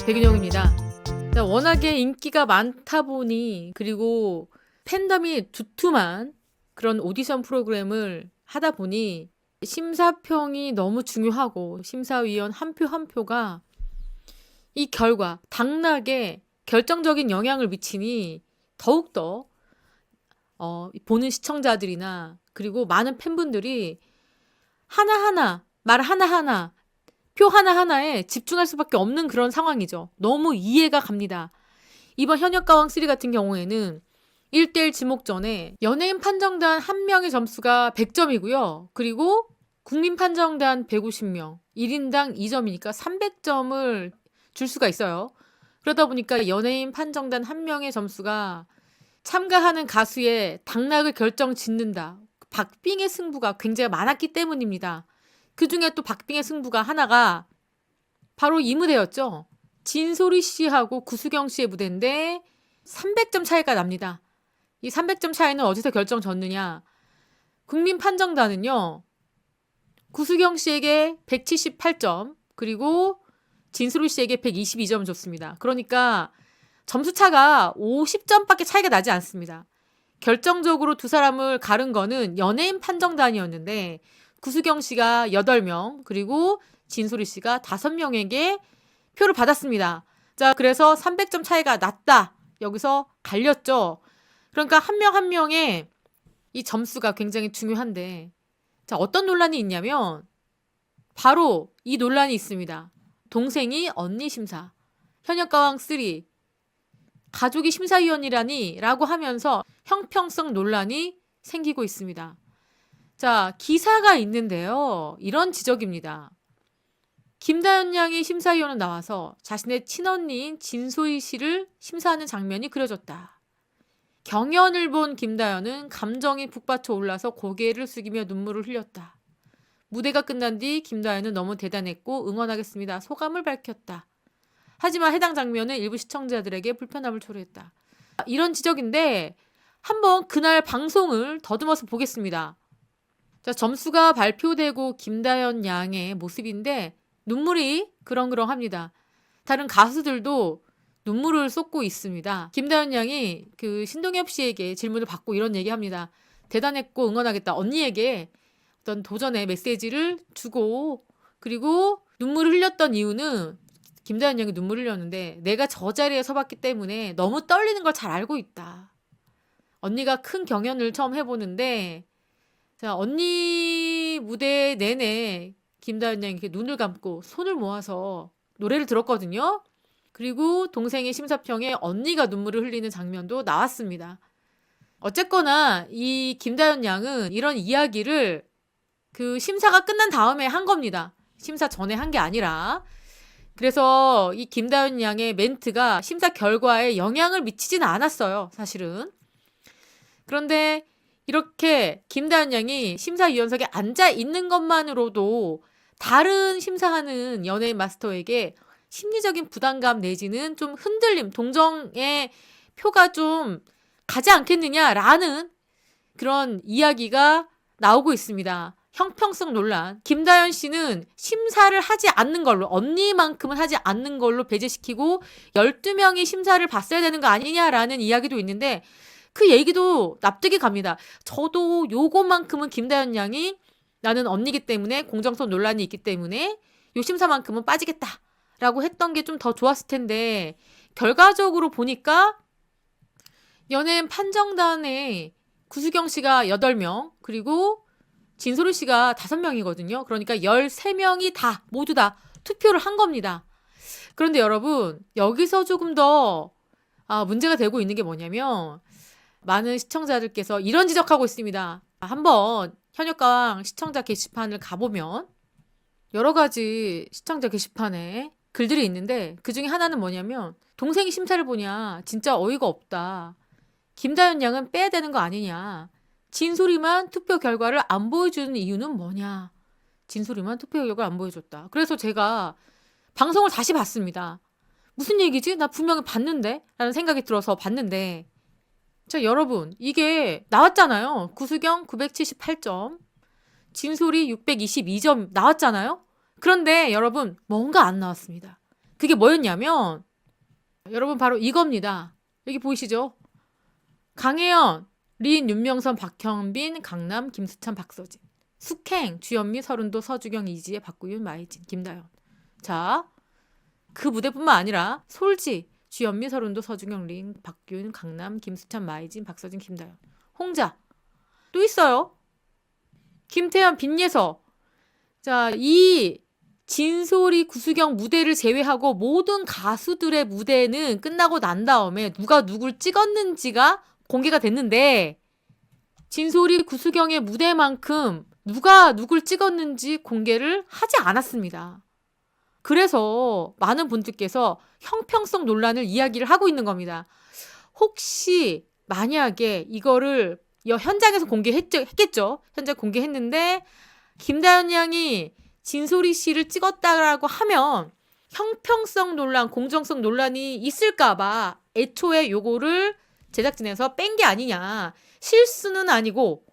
배균영입니다. 워낙에 인기가 많다 보니 그리고 팬덤이 두툼한 그런 오디션 프로그램을 하다 보니 심사평이 너무 중요하고 심사위원 한 표 한 표가 이 결과, 당락에 결정적인 영향을 미치니 더욱더 보는 시청자들이나 그리고 많은 팬분들이 하나하나, 말 하나하나, 표 하나하나에 집중할 수밖에 없는 그런 상황이죠. 너무 이해가 갑니다. 이번 현역가왕3 같은 경우에는 1대1 지목전에 연예인 판정단 1명의 점수가 100점이고요. 그리고 국민 판정단 150명, 1인당 2점이니까 300점을 줄 수가 있어요. 그러다 보니까 연예인 판정단 1명의 점수가 참가하는 가수의 당락을 결정짓는다. 박빙의 승부가 굉장히 많았기 때문입니다. 그 중에 또 박빙의 승부가 하나가 바로 이 무대였죠. 진소리 씨하고 구수경 씨의 무대인데 300점 차이가 납니다. 이 300점 차이는 어디서 결정졌느냐. 국민 판정단은요. 구수경 씨에게 178점 그리고 진소리 씨에게 122점 줬습니다. 그러니까 점수차가 50점밖에 차이가 나지 않습니다. 결정적으로 두 사람을 가른 거는 연예인 판정단이었는데 구수경 씨가 8명 그리고 진소리 씨가 5명에게 표를 받았습니다. 자, 그래서 300점 차이가 났다. 여기서 갈렸죠. 그러니까 한 명 한 명의 이 점수가 굉장히 중요한데 자, 어떤 논란이 있냐면 바로 이 논란이 있습니다. 동생이 언니 심사, 현역가왕3 가족이 심사위원이라니 라고 하면서 형평성 논란이 생기고 있습니다. 자, 기사가 있는데요. 이런 지적입니다. 김다연 양이 심사위원으로 나와서 자신의 친언니인 진소희 씨를 심사하는 장면이 그려졌다. 경연을 본 김다연은 감정이 북받쳐 올라서 고개를 숙이며 눈물을 흘렸다. 무대가 끝난 뒤 김다연은 너무 대단했고 응원하겠습니다. 소감을 밝혔다. 하지만 해당 장면은 일부 시청자들에게 불편함을 초래했다. 이런 지적인데 한번 그날 방송을 더듬어서 보겠습니다. 자, 점수가 발표되고 김다연 양의 모습인데 눈물이 그렁그렁합니다. 다른 가수들도 눈물을 쏟고 있습니다. 김다연 양이 그 신동엽 씨에게 질문을 받고 이런 얘기합니다. 대단했고 응원하겠다. 언니에게 어떤 도전의 메시지를 주고 그리고 눈물을 흘렸던 이유는 김다연 양이 눈물을 흘렸는데 내가 저 자리에 서봤기 때문에 너무 떨리는 걸 잘 알고 있다. 언니가 큰 경연을 처음 해보는데 자, 언니 무대 내내 김다연 양이 이렇게 눈을 감고 손을 모아서 노래를 들었거든요. 그리고 동생의 심사평에 언니가 눈물을 흘리는 장면도 나왔습니다. 어쨌거나 이 김다연 양은 이런 이야기를 그 심사가 끝난 다음에 한 겁니다. 심사 전에 한 게 아니라. 그래서 이 김다연 양의 멘트가 심사 결과에 영향을 미치지는 않았어요. 사실은. 그런데 이렇게 김다연 양이 심사위원석에 앉아 있는 것만으로도 다른 심사하는 연예인 마스터에게 심리적인 부담감 내지는 좀 흔들림, 동정의 표가 좀 가지 않겠느냐라는 그런 이야기가 나오고 있습니다. 형평성 논란. 김다연 씨는 심사를 하지 않는 걸로, 언니만큼은 하지 않는 걸로 배제시키고 12명이 심사를 봤어야 되는 거 아니냐라는 이야기도 있는데 그 얘기도 납득이 갑니다. 저도 요거만큼은 김다연 양이 나는 언니기 때문에 공정성 논란이 있기 때문에 요 심사만큼은 빠지겠다라고 했던 게 좀 더 좋았을 텐데 결과적으로 보니까 연예인 판정단에 구수경 씨가 8명 그리고 진소리 씨가 5명이거든요. 그러니까 13명이 다 모두 다 투표를 한 겁니다. 그런데 여러분 여기서 조금 더 문제가 되고 있는 게 뭐냐면 많은 시청자들께서 이런 지적하고 있습니다. 한번 현역가왕 시청자 게시판을 가보면 여러 가지 시청자 게시판에 글들이 있는데 그중에 하나는 뭐냐면 동생이 심사를 보냐 진짜 어이가 없다. 김다연 양은 빼야 되는 거 아니냐. 진소리만 투표 결과를 안 보여주는 이유는 뭐냐. 진소리만 투표 결과를 안 보여줬다. 그래서 제가 방송을 다시 봤습니다. 무슨 얘기지? 나 분명히 봤는데? 라는 생각이 들어서 봤는데 자, 여러분 이게 나왔잖아요. 구수경 978점, 진소리 622점 나왔잖아요. 그런데 여러분 뭔가 안 나왔습니다. 그게 뭐였냐면 여러분 바로 이겁니다. 여기 보이시죠? 강혜연, 린, 윤명선, 박형빈, 강남, 김수찬, 박서진, 숙행, 주현미, 서른도, 서주경, 이지혜, 박구윤, 마이진, 김다연. 자, 그 무대뿐만 아니라 솔지, 주현미, 서른도, 서주경, 린, 박구윤, 강남, 김수찬, 마이진, 박서진, 김다연. 홍자 또 있어요. 김태현, 빈예서. 자, 이 진솔이, 구수경 무대를 제외하고 모든 가수들의 무대는 끝나고 난 다음에 누가 누굴 찍었는지가 공개가 됐는데 진솔이, 구수경의 무대만큼 누가 누굴 찍었는지 공개를 하지 않았습니다. 그래서 많은 분들께서 형평성 논란을 이야기를 하고 있는 겁니다. 혹시 만약에 이거를 현장에서 공개했겠죠. 현장 공개했는데 김다연 양이 진솔이 씨를 찍었다라고 하면 형평성 논란, 공정성 논란이 있을까봐 애초에 요거를 제작진에서 뺀 게 아니냐. 실수는 아니고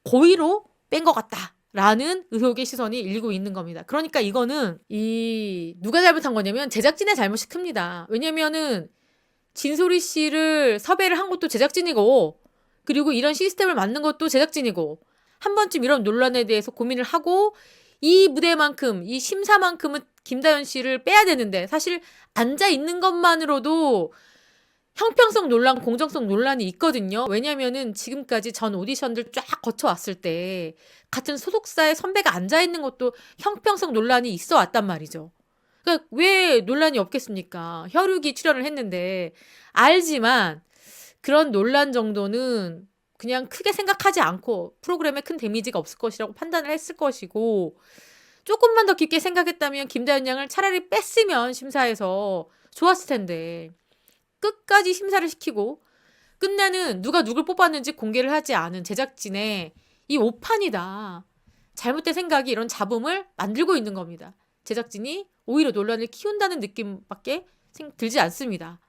고의로 뺀 것 같다라는 의혹의 시선이 일고 있는 겁니다. 그러니까 이거는 누가 잘못한 거냐면 제작진의 잘못이 큽니다. 왜냐면은 진솔이 씨를 섭외를 한 것도 제작진이고 그리고 이런 시스템을 만든 것도 제작진이고 한 번쯤 이런 논란에 대해서 고민을 하고 이 무대만큼, 이 심사만큼은 김다연 씨를 빼야 되는데 사실 앉아 있는 것만으로도 형평성 논란, 공정성 논란이 있거든요. 왜냐면은 지금까지 전 오디션들 쫙 거쳐왔을 때 같은 소속사의 선배가 앉아 있는 것도 형평성 논란이 있어 왔단 말이죠. 그러니까 왜 논란이 없겠습니까? 혈육이 출연을 했는데 알지만 그런 논란 정도는 그냥 크게 생각하지 않고 프로그램에 큰 데미지가 없을 것이라고 판단을 했을 것이고 조금만 더 깊게 생각했다면 김다연 양을 차라리 뺐으면 심사에서 좋았을 텐데 끝까지 심사를 시키고 끝내는 누가 누굴 뽑았는지 공개를 하지 않은 제작진의 이 오판이다. 잘못된 생각이 이런 잡음을 만들고 있는 겁니다. 제작진이 오히려 논란을 키운다는 느낌밖에 들지 않습니다.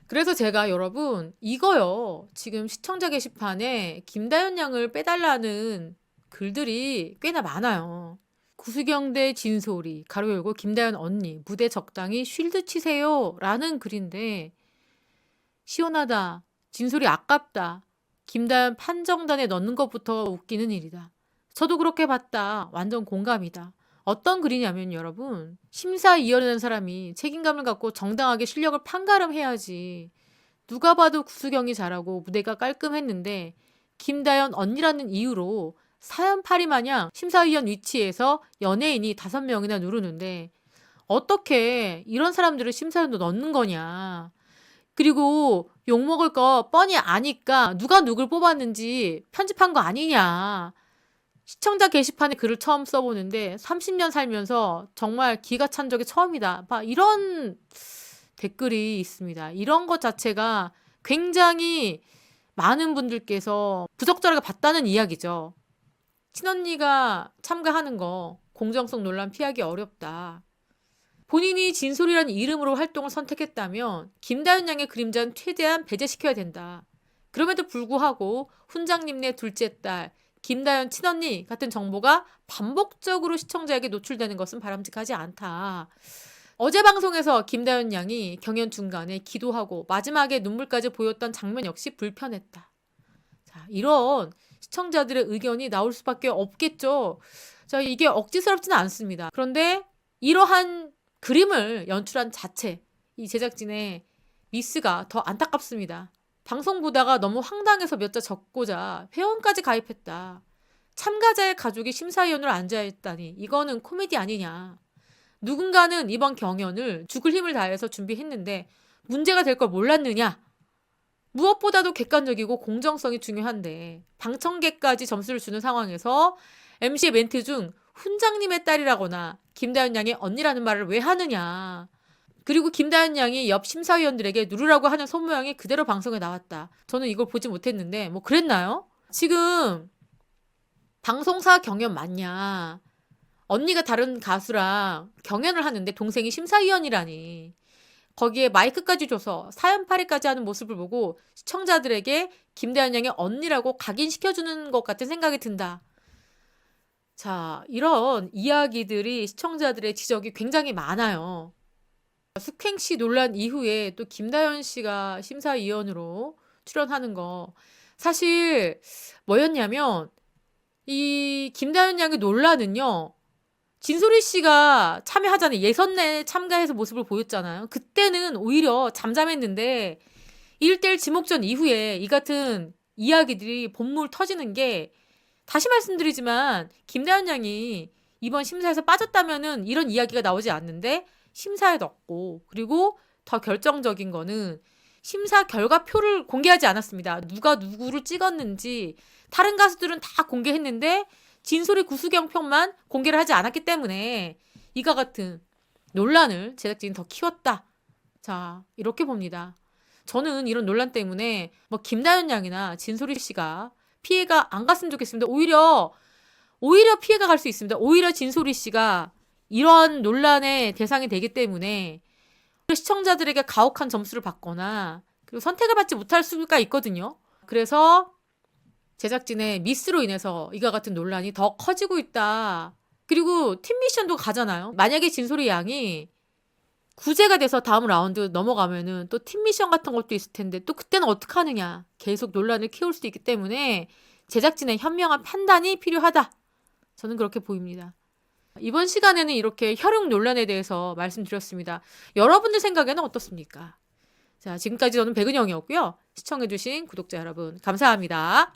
그래서 제가 여러분 이거요. 지금 시청자 게시판에 김다연 양을 빼달라는 글들이 꽤나 많아요. 구수경 대 진솔이 가로 열고 김다연 언니 무대 적당히 쉴드 치세요 라는 글인데 시원하다. 진솔이 아깝다. 김다연 판정단에 넣는 것부터 웃기는 일이다. 저도 그렇게 봤다. 완전 공감이다. 어떤 글이냐면 여러분 심사위원이라는 사람이 책임감을 갖고 정당하게 실력을 판가름해야지. 누가 봐도 구수경이 잘하고 무대가 깔끔했는데 김다연 언니라는 이유로 사연팔이 마냥 심사위원 위치에서 연예인이 5명이나 누르는데 어떻게 이런 사람들을 심사위원도 넣는 거냐. 그리고 욕먹을 거 뻔히 아니까 누가 누굴 뽑았는지 편집한 거 아니냐. 시청자 게시판에 글을 처음 써보는데 30년 살면서 정말 기가 찬 적이 처음이다. 이런 댓글이 있습니다. 이런 것 자체가 굉장히 많은 분들께서 부적절하게 봤다는 이야기죠. 친언니가 참가하는 거 공정성 논란 피하기 어렵다. 본인이 진솔이라는 이름으로 활동을 선택했다면 김다연 양의 그림자는 최대한 배제시켜야 된다. 그럼에도 불구하고 훈장님네 둘째 딸 김다연 친언니 같은 정보가 반복적으로 시청자에게 노출되는 것은 바람직하지 않다. 어제 방송에서 김다연 양이 경연 중간에 기도하고 마지막에 눈물까지 보였던 장면 역시 불편했다. 자, 이런 시청자들의 의견이 나올 수밖에 없겠죠. 자, 이게 억지스럽지는 않습니다. 그런데 이러한 그림을 연출한 자체, 이 제작진의 미스가 더 안타깝습니다. 방송 보다가 너무 황당해서 몇 자 적고자 회원까지 가입했다. 참가자의 가족이 심사위원으로 앉아있다니 이거는 코미디 아니냐. 누군가는 이번 경연을 죽을 힘을 다해서 준비했는데 문제가 될 걸 몰랐느냐. 무엇보다도 객관적이고 공정성이 중요한데 방청객까지 점수를 주는 상황에서 MC의 멘트 중 훈장님의 딸이라거나 김다연 양의 언니라는 말을 왜 하느냐. 그리고 김다연 양이 옆 심사위원들에게 누르라고 하는 손모양이 그대로 방송에 나왔다. 저는 이걸 보지 못했는데 뭐 그랬나요? 지금 방송사 경연 맞냐. 언니가 다른 가수랑 경연을 하는데 동생이 심사위원이라니. 거기에 마이크까지 줘서 사연팔이까지 하는 모습을 보고 시청자들에게 김다연 양의 언니라고 각인시켜주는 것 같은 생각이 든다. 자, 이런 이야기들이 시청자들의 지적이 굉장히 많아요. 숙행시 논란 이후에 또 김다현 씨가 심사위원으로 출연하는 거 사실 뭐였냐면 이 김다현 양의 논란은요. 진소리 씨가 참여하잖아요. 예선내 참가해서 모습을 보였잖아요. 그때는 오히려 잠잠했는데 1대1 지목전 이후에 이 같은 이야기들이 본물 터지는 게 다시 말씀드리지만 김다현 양이 이번 심사에서 빠졌다면은 이런 이야기가 나오지 않는데 심사에 넣었고 그리고 더 결정적인 거는 심사 결과표를 공개하지 않았습니다. 누가 누구를 찍었는지 다른 가수들은 다 공개했는데 진솔이 구수경 편만 공개를 하지 않았기 때문에 이와 같은 논란을 제작진이 더 키웠다. 자, 이렇게 봅니다. 저는 이런 논란 때문에 뭐 김다현 양이나 진솔이 씨가 피해가 안 갔으면 좋겠습니다. 오히려 피해가 갈 수 있습니다. 오히려 진솔이 씨가 이런 논란의 대상이 되기 때문에 시청자들에게 가혹한 점수를 받거나 그리고 선택을 받지 못할 수가 있거든요. 그래서 제작진의 미스로 인해서 이와 같은 논란이 더 커지고 있다. 그리고 팀 미션도 가잖아요. 만약에 진솔이 양이 구제가 돼서 다음 라운드 넘어가면은 또 팀 미션 같은 것도 있을 텐데 또 그때는 어떻게 하느냐. 계속 논란을 키울 수도 있기 때문에 제작진의 현명한 판단이 필요하다. 저는 그렇게 보입니다. 이번 시간에는 이렇게 혈육 논란에 대해서 말씀드렸습니다. 여러분들 생각에는 어떻습니까? 자, 지금까지 저는 백은영이었고요. 시청해주신 구독자 여러분 감사합니다.